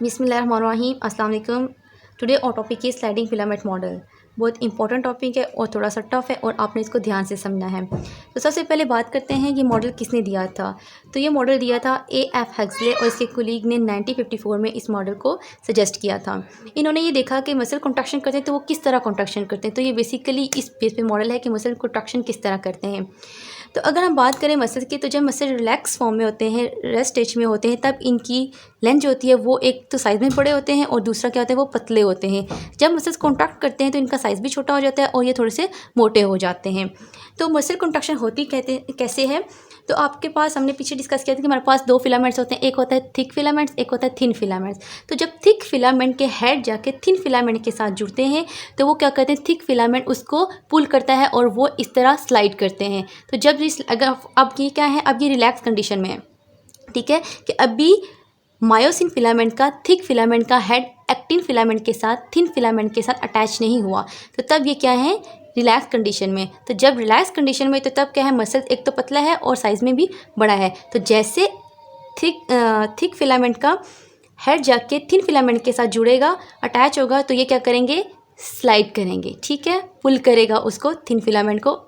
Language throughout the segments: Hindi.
बिस्मिल्लाहिर्रहमानिर्रहीम अस्सलाम वालेकुम। टुडे और topic is sliding filament model. बहुत इंपॉर्टेंट टॉपिक है और थोड़ा सा टफ है और आपने इसको ध्यान से समझना है। तो सबसे पहले बात करते हैं ये मॉडल किसने दिया था। तो ये मॉडल दिया था A.F. हक्सले और इसके कुलीग ने 1954 में इस मॉडल को सजेस्ट किया था। इन्होंने ये देखा कि मसल कंट्रैक्शन करते हैं तो वो किस तरह कंट्रैक्शन करते हैं। तो ये बेसिकली इस बेस पे मॉडल है कि मसल कंट्रैक्शन किस तरह करते हैं। तो अगर हम बात करें मसल की, तो जब मसल रिलैक्स फॉर्म में होते हैं, रेस्ट स्टेज में होते हैं, तब इनकी लेंथ जो होती है वो एक तो साइज़ में बड़े होते हैं और दूसरा क्या होता है वो पतले होते हैं। जब मसल्स कॉन्ट्रैक्ट करते हैं तो इनका साइज़ भी छोटा हो जाता है और ये थोड़े से मोटे हो जाते हैं। तो मसल कॉन्ट्रैक्शन होती कैसे है, तो आपके पास हमने पीछे डिस्कस किया था कि हमारे पास दो फिलामेंट्स होते हैं, एक होता है थिक फिलामेंट्स, एक होता है थिन फिलामेंट्स। तो जब थिक फिलामेंट के हेड जाके थिन फिलामेंट के साथ जुड़ते हैं तो वो क्या करते हैं, थिक फिलामेंट उसको पुल करता है और वो इस तरह स्लाइड करते हैं। तो जब अगर अब ये क्या है, अब ये रिलैक्स कंडीशन में है, ठीक है, कि अभी मायोसिन फिलामेंट का थिक फिलामेंट का हेड एक्टिन फिलामेंट के साथ थिन फिलामेंट के साथ अटैच नहीं हुआ, तो तब ये क्या है, रिलैक्स कंडीशन में। तो जब रिलैक्स कंडीशन में तो तब क्या है, मसल एक तो पतला है और साइज़ में भी बड़ा है। तो जैसे थिक फिलामेंट का हेड जाके थिन फिलामेंट के साथ जुड़ेगा, अटैच होगा, तो ये क्या करेंगे, स्लाइड करेंगे, ठीक है, पुल करेगा उसको थिन फिलामेंट को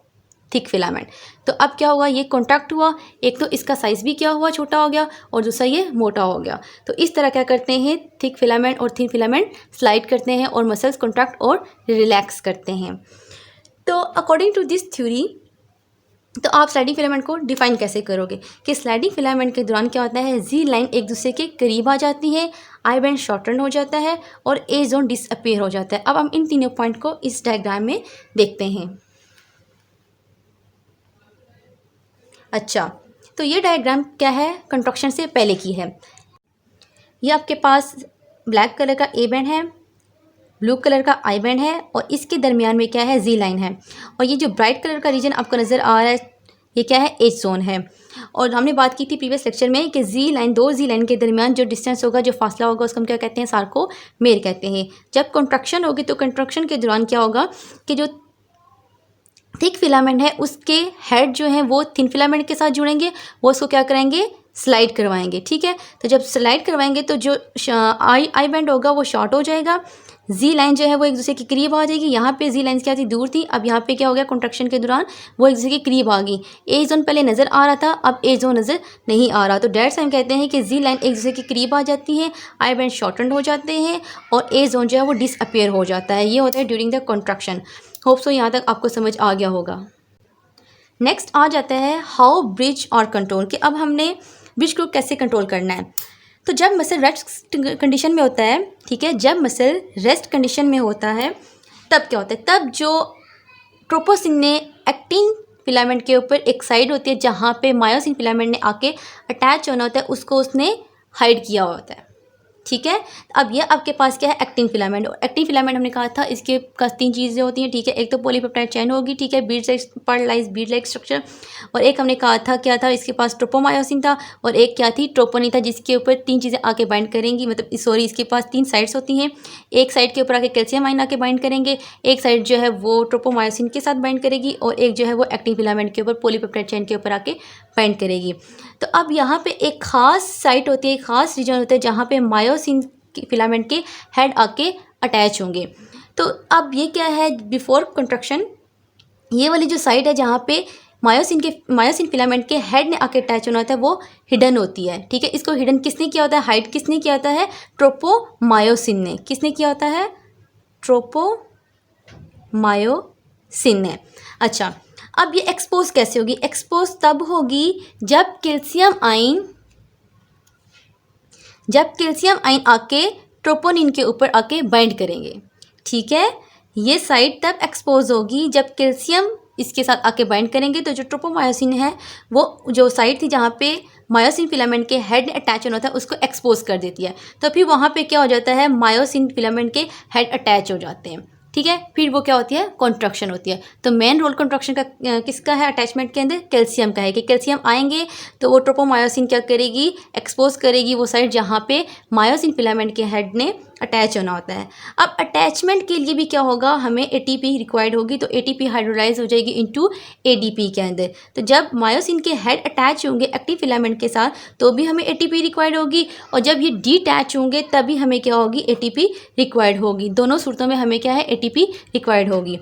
थिक फिलामेंट। तो अब क्या हुआ, ये कॉन्टैक्ट हुआ, एक तो इसका साइज़ भी क्या हुआ, छोटा हो गया, और दूसरा ये मोटा हो गया। तो इस तरह क्या करते हैं, थिक फिलामेंट और थिन फिलामेंट स्लाइड करते हैं और मसल्स कॉन्ट्रैक्ट और रिलैक्स करते हैं। तो अकॉर्डिंग टू दिस थ्योरी, तो आप स्लाइडिंग फिलामेंट को डिफाइन कैसे करोगे कि स्लाइडिंग फिलामेंट के दौरान क्या होता है, जी लाइन एक दूसरे के करीब आ जाती है, आई बैंड शॉर्टन हो जाता है और ए जोन डिसअपीयर हो जाता है। अब हम इन तीनों पॉइंट को इस डायग्राम में देखते हैं। अच्छा, तो ये डायग्राम क्या है, कंस्ट्रक्शन से पहले की है। ये आपके पास ब्लैक कलर का ए बैंड है, ब्लू कलर का आई बैंड है और इसके दरमियान में क्या है, जी लाइन है। और ये जो ब्राइट कलर का रीजन आपको नज़र आ रहा है, ये क्या है, एज जोन है। और हमने बात की थी प्रीवियस लेक्चर में कि जी लाइन, दो जी लाइन के दरमियान जो डिस्टेंस होगा, जो फासला होगा, उसको हम क्या कहते हैं, सार्कोमेर कहते हैं। जब कंट्रक्शन होगी तो कंट्रक्शन के दौरान क्या होगा कि जो थिक फिलामेंट है उसके हेड जो है वो थिन फिलामेंट के साथ जुड़ेंगे, वो उसको क्या कराएंगे, स्लाइड करवाएंगे, ठीक है। तो जब स्लाइड करवाएंगे तो जो आई बैंड होगा वो शॉर्ट हो जाएगा, जी लाइन जो है वो एक दूसरे के करीब आ जाएगी। यहाँ पे जी लाइन क्या थी, दूर थी, अब यहाँ पे क्या हो गया, कंट्रक्शन के दौरान वो एक दूसरे के करीब आ गई। ए जोन पहले नज़र आ रहा था, अब ए जोन नज़र नहीं आ रहा। तो डेट्स हम कहते हैं कि जी लाइन एक दूसरे के करीब आ जाती है, आई बैंड शॉर्टन हो जाते हैं और ए जोन जो है वो डिसअपीयर हो जाता है। ये होता है during the construction. Hope so यहाँ तक आपको समझ आ गया होगा। नेक्स्ट आ जाता है हाउ ब्रिज और कंट्रोल, कि अब हमने ब्रिज को कैसे कंट्रोल करना है। तो जब मसल रेस्ट कंडीशन में होता है, ठीक है, जब मसल रेस्ट कंडीशन में होता है तब क्या होता है, तब जो ट्रोपोसिन ने एक्टिन फिलामेंट के ऊपर एक साइड होती है जहाँ पे मायोसिन फिलामेंट ने आके अटैच होना होता है, उसको उसने हाइड किया होता है, ठीक है। अब ये आपके पास क्या है, एक्टिन फिलामेंट। और एक्टिन फिलामेंट हमने कहा था इसके पास तीन चीज़ें होती हैं, ठीक है, एक तो पॉलीपेप्टाइड चेन होगी, ठीक है, बीड लाइक पर्लाइज बीड लाइक स्ट्रक्चर, और एक हमने कहा था क्या था, इसके पास ट्रोपोमायोसिन था, और एक क्या थी, ट्रोपोनिन था, जिसके ऊपर तीन चीज़ें आके बाइंड करेंगी, मतलब सॉरी, इसके पास तीन साइड्स होती हैं। एक साइड के ऊपर आके कैल्शियम आयन आके बाइंड करेंगे, एक साइड जो है वो ट्रोपोमायोसिन के साथ बाइंड करेगी, और एक जो है वो एक्टिन फिलामेंट के ऊपर पॉलीपेप्टाइड चेन के ऊपर आके बाइंड करेगी। तो अब यहाँ पे एक खास साइट होती है, एक खास रीजन होता है जहाँ पे मायोसिन फिलामेंट के हेड आके अटैच होंगे। तो अब ये क्या है, बिफोर कंट्रक्शन ये वाली जो साइड है जहाँ पे मायोसिन फिलामेंट के हेड ने आके अटैच होना होता है, वो हिडन होती है, ठीक है। इसको हिडन किसने किया होता है, हाइड किसने किया होता है, ट्रोपोमायोसिन ने। किसने किया होता है, ट्रोपोमायोसिन ने। अच्छा, अब ये एक्सपोज कैसे होगी, एक्सपोज तब होगी जब कैल्शियम आयन आके ट्रोपोनिन के ऊपर आके बाइंड करेंगे, ठीक है। ये साइड तब एक्सपोज होगी जब कैल्शियम इसके साथ आके बाइंड करेंगे। तो जो ट्रोपोमायोसिन है वो जो साइड थी जहाँ पे मायोसिन फिलामेंट के हेड अटैच होना था उसको एक्सपोज कर देती है। तो फिर वहाँ पे क्या हो जाता है, मायोसिन फिलामेंट के हेड अटैच हो जाते हैं, ठीक है। फिर वो क्या होती है, कॉन्ट्रक्शन होती है। तो मेन रोल कॉन्ट्रक्शन का किसका है, अटैचमेंट के अंदर कैल्शियम का है, कि कैल्शियम आएंगे तो वो ट्रोपोमायोसिन क्या करेगी, एक्सपोज करेगी वो साइड जहाँ पे मायोसिन फिलामेंट के हेड ने अटैच होना होता है। अब अटैचमेंट के लिए भी क्या होगा, हमें एटीपी रिक्वायर्ड होगी, तो एटीपी हाइड्रोलाइज हो जाएगी इनटू एडीपी के अंदर। तो जब मायोसिन के हेड अटैच होंगे एक्टिन फिलामेंट के साथ तो भी हमें एटीपी रिक्वायर्ड होगी, और जब ये डिटैच होंगे तभी हमें क्या होगी, एटीपी रिक्वायर्ड होगी। दोनों सूरतों में हमें क्या है, एटीपी रिक्वायर्ड होगी।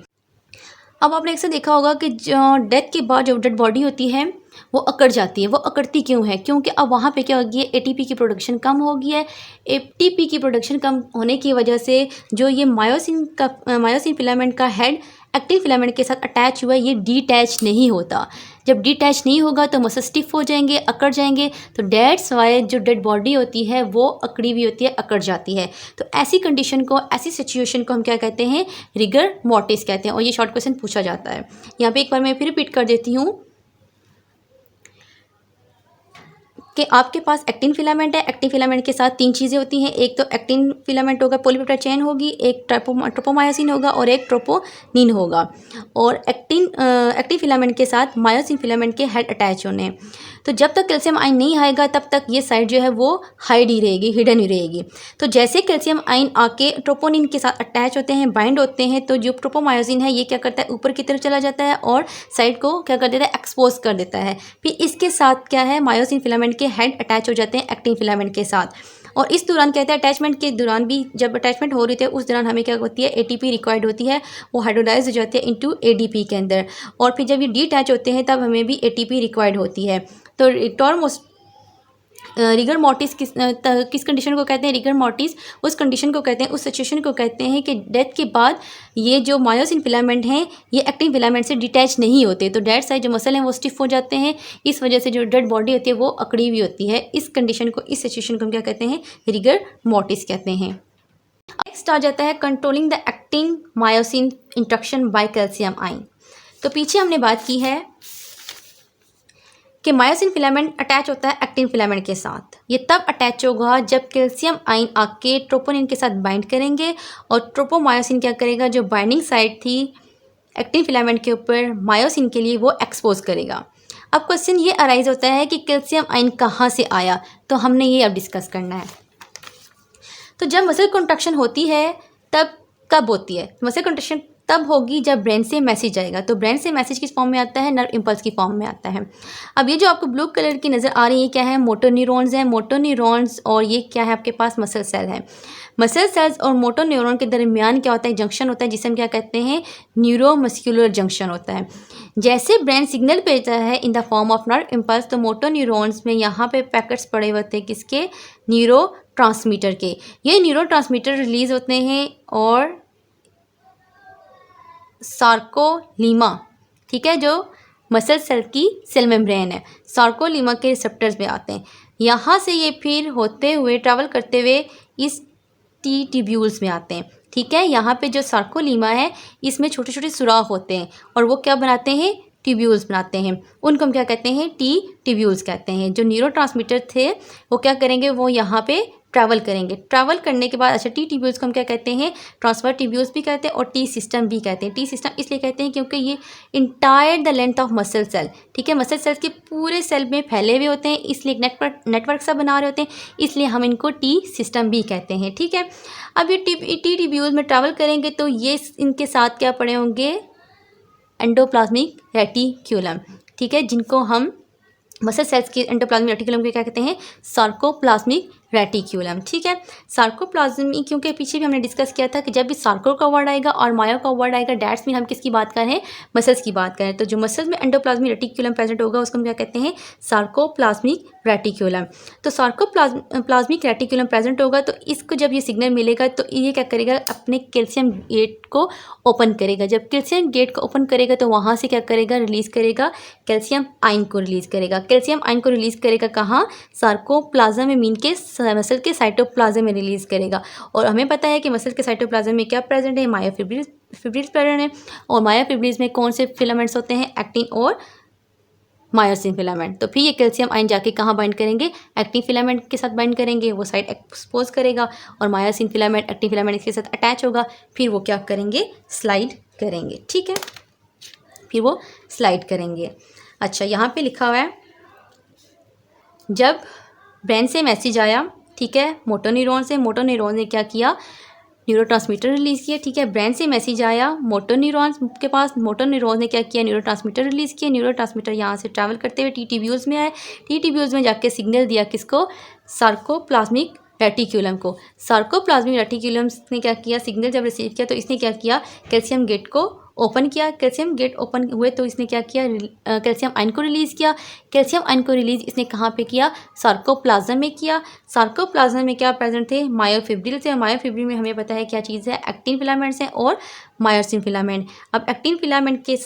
अब आपने अक्सर देखा होगा कि जो डेथ के बाद जो डेड बॉडी होती है वो अकड़ जाती है। वो अकड़ती क्यों है, क्योंकि अब वहाँ पे क्या हो गई है, एटीपी की प्रोडक्शन कम हो गई है। एटीपी की प्रोडक्शन कम होने की वजह से जो ये मायोसिन फिलामेंट का हेड एक्टिन फिलामेंट के साथ अटैच हुआ है, ये डिटैच नहीं होता। जब डिटैच नहीं होगा तो मसल स्टिफ हो जाएंगे, अकड़ जाएंगे। तो डेट्स वाई जो डेड बॉडी होती है वो अकड़ी हुई होती है, अकड़ जाती है। तो ऐसी कंडीशन को, ऐसी सिचुएशन को हम क्या कहते हैं, रिगर मोर्टिस कहते हैं। और ये शॉर्ट क्वेश्चन पूछा जाता है। यहाँ पे एक बार मैं फिर रिपीट कर देती हूँ कि आपके पास एक्टिन फिलामेंट है। एक्टिन फिलामेंट के साथ तीन चीज़ें होती हैं। एक तो एक्टिन फिलामेंट होगा, पॉलीपेप्टाइड चेन होगी, एक ट्रोपोमायोसिन होगा और एक ट्रोपोनिन होगा। और एक्टिन फिलामेंट के साथ मायोसिन फिलामेंट के हेड अटैच होने हैं। तो जब तक कैल्शियम आयन नहीं आएगा तब तक ये साइड जो है वो हाइड ही रहेगी, हिडन ही रहेगी। तो जैसे कैल्शियम आयन आके ट्रोपोनिन के साथ अटैच होते हैं, बाइंड होते हैं, तो जो ट्रोपोमायोसिन है ये क्या करता है, ऊपर की तरफ चला जाता है और साइड को क्या कर देता है, एक्सपोज कर देता है। फिर इसके साथ क्या है, मायोसिन फिलामेंट के हेड अटैच हो जाते हैं एक्टिन फिलामेंट के साथ। और इस दौरान कहते हैं अटैचमेंट के दौरान भी, जब अटैचमेंट हो रही थी उस दौरान हमें क्या होती है, एटीपी रिक्वायर्ड होती है, वो हाइड्रोलाइज हो जाती है इनटू एडीपी के अंदर। और फिर जब ये डिटैच होते हैं तब हमें भी एटीपी रिक्वायर्ड होती है। तो रिगर मोर्टिस किस कंडीशन को कहते हैं, रिगर मोर्टिस उस कंडीशन को कहते हैं, उस सिचुएशन को कहते हैं कि डेथ के बाद ये जो मायोसिन फिलामेंट हैं ये एक्टिन फिलामेंट से डिटैच नहीं होते। तो डेड साइड जो मसल हैं वो स्टिफ हो जाते हैं, इस वजह से जो डेड बॉडी होती है वो अकड़ी हुई होती है। इस कंडीशन को, इस सिचुएशन को हम क्या कहते हैं, रिगर मोर्टिस कहते हैं। नेक्स्ट आ जाता है controlling the actin myosin interaction by calcium ion. तो पीछे हमने बात की है कि मायोसिन फिलामेंट अटैच होता है एक्टिन फिलामेंट के साथ। ये तब अटैच होगा जब कैल्शियम आयन आके ट्रोपोनिन के साथ बाइंड करेंगे, और ट्रोपोमायोसिन क्या करेगा, जो बाइंडिंग साइड थी एक्टिन फिलामेंट के ऊपर मायोसिन के लिए, वो एक्सपोज करेगा। अब क्वेश्चन ये अराइज होता है कि कैल्शियम आयन कहाँ से आया, तो हमने ये अब डिस्कस करना है। तो जब मसल कंट्रैक्शन होती है तब कब होती है, मसल कंट्रैक्शन तब होगी जब ब्रेन से मैसेज आएगा। तो ब्रेन से मैसेज किस फॉर्म में आता है, नर्व इम्पल्स की फॉर्म में आता है। अब ये जो आपको ब्लू कलर की नज़र आ रही है क्या है, मोटर न्यूरॉन्स हैं, मोटर न्यूरॉन्स। और ये क्या है, आपके पास मसल सेल है। मसल सेल्स और मोटर न्यूरॉन के दरमियान क्या होता है, जंक्शन होता है, जिसे हम क्या कहते हैं, न्यूरोमस्कुलर जंक्शन होता है। जैसे ब्रेन सिग्नल भेजता है in the form of nerve impulse, तो मोटर न्यूरॉन्स में यहाँ पे पैकेट्स पड़े होते हैं किसके, न्यूरो ट्रांसमीटर के। ये न्यूरो ट्रांसमीटर रिलीज होते हैं और सार्कोलीमा, ठीक है, जो मसल सेल की सेल मेम्ब्रेन है, सार्कोलीमा के रिसेप्टर्स में आते हैं। यहाँ से ये फिर होते हुए ट्रैवल करते हुए इस टी ट्यूब्यूल्स में आते हैं। ठीक है, यहाँ पे जो सार्कोलीमा है इसमें छोटे छोटे सुराख होते हैं और वो क्या बनाते हैं, ट्यूब्यूल्स बनाते हैं। उनको हम क्या कहते हैं, टी ट्यूब्यूल्स कहते हैं। जो न्यूरोट्रांसमीटर थे वो क्या करेंगे, वो यहाँ पे ट्रैवल करेंगे। ट्रैवल करने के बाद अच्छा, टी ट्यूब्यूल्स को हम क्या कहते हैं, ट्रांसफर ट्यूब्यूल्स भी कहते हैं और टी सिस्टम भी कहते हैं। टी सिस्टम इसलिए कहते हैं क्योंकि ये entire the length of muscle cell, ठीक है, मसल सेल्स के पूरे सेल में फैले हुए होते हैं, इसलिए एक नेटवर्क सा बना रहे होते हैं, इसलिए हम इनको टी सिस्टम भी कहते हैं। ठीक है, अब ये टी ट्यूब्यूल्स में ट्रैवल करेंगे तो ये इनके साथ क्या पड़े होंगे, एंडोप्लाज्मिक रेटिक्यूलम, ठीक है, जिनको हम मसल सेल्स के एंडोप्लाज्मिक रेटिक्यूलम को क्या कहते हैं, सार्कोप्लाज्मिक रेटिक्यूलम। ठीक है, सार्कोप्लाज्मिक क्योंकि पीछे भी हमने डिस्कस किया था कि जब भी सार्को का वर्ड आएगा और मायो का वर्ड आएगा, डैट्स में हम किसकी बात कर रहे हैं, मसल्स की बात करें। तो जो मसल्स में एंडोप्लाज्मिक रेटिक्यूलम प्रेजेंट होगा उसको हम क्या कहते हैं, सार्कोप्लाज्मिक रेटिक्यूलम। तो सार्कोप्लाज्मिक रेटिक्यूलम प्रेजेंट होगा तो इसको जब ये सिग्नल मिलेगा तो ये क्या करेगा, अपने कैल्शियम गेट को ओपन करेगा। जब कैल्शियम गेट को ओपन करेगा तो वहाँ से क्या करेगा, रिलीज़ करेगा कैल्शियम आयन को रिलीज़ करेगा। कैल्शियम आयन को रिलीज़ करेगा कहाँ, सार्कोप्लाज्म में, मीन के मसल के साइटोप्लाज्म में रिलीज़ करेगा। और हमें पता है कि मसल के साइटोप्लाज्म में क्या प्रेजेंट है, मायोफिब्रिल्स प्रेजेंट है। और मायोफिब्रिल्स में कौन से फिलामेंट्स होते हैं, एक्टिन और मायोसिन फिलामेंट। तो फिर ये कैल्शियम आयन जाके कहाँ बाइंड करेंगे, एक्टिन फिलामेंट के साथ बाइंड करेंगे, वो साइड एक्सपोज करेगा, और मायोसिन फिलामेंट एक्टिन फिलामेंट इसके साथ अटैच होगा, फिर वो क्या करेंगे, स्लाइड करेंगे। ठीक है, फिर वो स्लाइड करेंगे। अच्छा, यहाँ पे लिखा हुआ है जब ब्रेन से मैसेज आया ठीक है, मोटर न्यूरॉन से। मोटर न्यूरॉन ने क्या किया, न्यूरोट्रांसमीटर रिलीज़ किया। ठीक है, ब्रेन से मैसेज आया मोटर न्यूरॉन्स के पास, मोटर न्यूरॉन ने क्या किया, न्यूरोट्रांसमीटर रिलीज़ किया। न्यूरोट्रांसमीटर यहाँ से ट्रैवल करते हुए टी ट्यूब्यूल्स में आए। टी ट्यूब्यूल्स में जाके सिग्नल दिया किसको, सार्कोप्लाज्मिक रेटिक्यूलम को। सार्कोप्लाज्मिक रेटिक्यूलम ने क्या किया, सिग्नल जब रिसीव किया तो इसने क्या किया, कैल्शियम गेट को ओपन किया। कैल्शियम गेट ओपन हुए तो इसने क्या किया, कैल्शियम आयन को रिलीज़ किया। कैल्शियम आयन को रिलीज़ इसने कहाँ पे किया, सार्कोप्लाज्म में किया। सार्कोप्लाज्म में क्या प्रेजेंट थे, मायोफिब्रिल थे। मायोफिब्रिल में हमें पता है क्या चीज़ है, एक्टिन फिलामेंट्स हैं और मायोसिन फिलामेंट। अब एक्टिन फिलामेंट के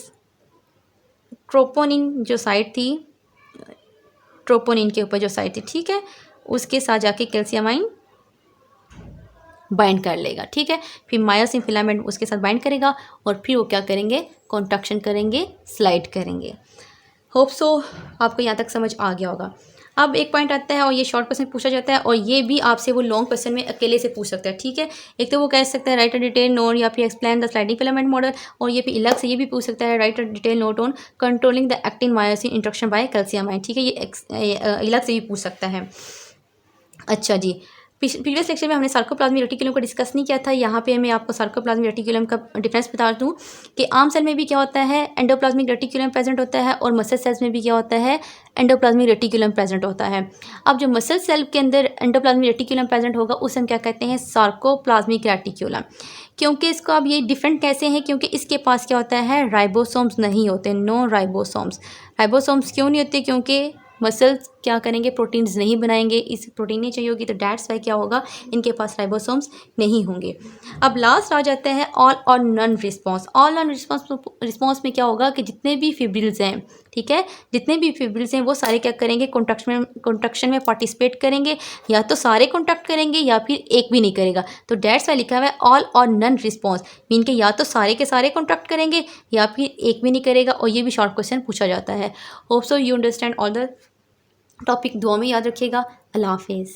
ट्रोपोनिन जो साइड थी, ट्रोपोनिन के ऊपर जो साइड थी, ठीक है, उसके साथ जाके कैल्शियम आयन बाइंड कर लेगा। ठीक है, फिर मायोसिन फिलामेंट उसके साथ बाइंड करेगा और फिर वो क्या करेंगे, कॉन्ट्रैक्शन करेंगे, स्लाइड करेंगे। होप सो आपको यहाँ तक समझ आ गया होगा। अब एक पॉइंट आता है और ये शॉर्ट क्वेश्चन पूछा जाता है और ये भी आपसे वो लॉन्ग क्वेश्चन में अकेले से पूछ सकता है। ठीक है, एक तो वो कह सकता है राइट अ डिटेल नोट या फिर explain the sliding filament model, और ये भी अलग से ये भी पूछ सकता है right a detail note on controlling the actin myosin interaction bye calcium ion. ठीक है, ये अलग से भी पूछ सकता है। अच्छा जी, प्रीवियस लेक्चर में हमने सार्कोप्लाज्मिक रेटिकुलम को डिस्कस नहीं किया था। यहाँ पे मैं आपको सार्कोप्लाज्मिक रेटिकुलम का डिफरेंस बता दूँ कि आम सेल में भी क्या होता है, एंडोप्लाज्मिक रेटिकुलम प्रेजेंट होता है, और मसल सेल्स में भी क्या होता है, एंडोप्लाज्मिक रेटिकुलम प्रेजेंट होता है। अब जो मसल सेल के अंदर एंडोप्लाज्मिक रेटिकुलम प्रेजेंट होगा उसे हम क्या कहते हैं, सार्कोप्लाज्मिक रेटिकुलम। क्योंकि इसको अब ये डिफरेंट कैसे हैं, क्योंकि इसके पास क्या होता है, राइबोसोम्स नहीं होते, नो राइबोसोम्स। राइबोसोम्स क्यों नहीं होते, क्योंकि मसल्स क्या करेंगे, प्रोटीन्स नहीं बनाएंगे, इस प्रोटीन नहीं चाहिए होगी, तो डैट्स वाई क्या होगा, इनके पास राइबोसोम्स नहीं होंगे। अब लास्ट आ जाता है ऑल और non response. All non response में क्या होगा कि जितने भी फिब्रिल्स हैं, ठीक है, जितने भी फिब्रिल्स हैं वो सारे क्या करेंगे, कॉन्ट्रैक्शन में पार्टिसिपेट करेंगे, या तो सारे कॉन्ट्रैक्ट करेंगे या फिर एक भी नहीं करेगा। तो डैट्स वाई लिखा हुआ है ऑल और नॉन रिस्पॉन्स, मीन के या तो सारे के सारे कॉन्ट्रैक्ट करेंगे या फिर एक भी नहीं करेगा, और ये भी शॉर्ट क्वेश्चन पूछा जाता है। Hope so you understand all the topic. दुआ में याद रखिएगा। अल्लाह हाफिज़।